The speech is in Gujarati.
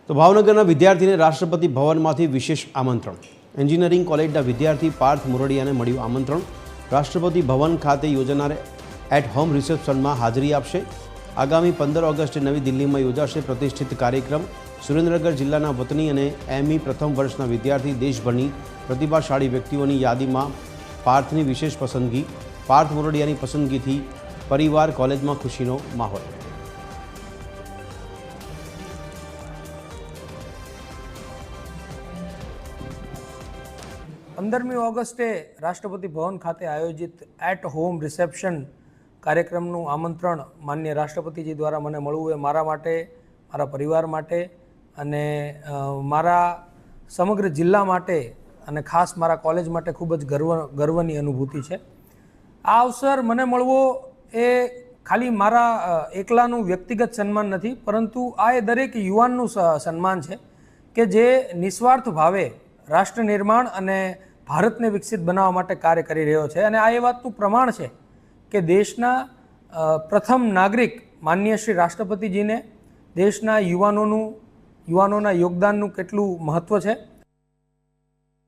તો ભાવનગરના વિદ્યાર્થીને રાષ્ટ્રપતિ ભવનમાંથી વિશેષ આમંત્રણ। એન્જિનિયરિંગ કોલેજના વિદ્યાર્થી પાર્થ મોરડિયાને મળ્યું આમંત્રણ। રાષ્ટ્રપતિ ભવન ખાતે યોજાનાર એટ હોમ રિસેપ્શનમાં હાજરી આપશે। આગામી 15 ઓગસ્ટે નવી દિલ્હીમાં યોજાશે પ્રતિષ્ઠિત કાર્યક્રમ। સુરેન્દ્રનગર જિલ્લાના વતની અને એમઈ પ્રથમ વર્ષના વિદ્યાર્થી દેશભરની પ્રતિભાશાળી વ્યક્તિઓની યાદીમાં પાર્થની વિશેષ પસંદગી। પાર્થ મોરડિયાની પસંદગીથી પરિવાર કોલેજમાં ખુશીનો માહોલ। 15મી ઓગસ્ટે રાષ્ટ્રપતિ ભવન ખાતે આયોજિત એટ હોમ રિસેપ્શન કાર્યક્રમનું આમંત્રણ માનનીય રાષ્ટ્રપતિજી દ્વારા મને મળવું એ મારા માટે, મારા પરિવાર માટે અને મારા સમગ્ર જિલ્લા માટે અને ખાસ મારા કોલેજ માટે ખૂબ જ ગર્વની અનુભૂતિ છે। આ અવસર મને મળવો એ ખાલી મારા એકલાનું વ્યક્તિગત સન્માન નથી, પરંતુ આ એ દરેક યુવાનનું સન્માન છે કે જે નિસ્વાર્થ ભાવે રાષ્ટ્ર નિર્માણ અને ભારતને વિકસિત બનાવવા માટે કાર્ય કરી રહ્યો છે। અને આ એ વાતનું પ્રમાણ છે કે દેશના પ્રથમ નાગરિક માનનીય શ્રી રાષ્ટ્રપતિજીને દેશના યુવાનોના યોગદાનનું કેટલું મહત્ત્વ છે।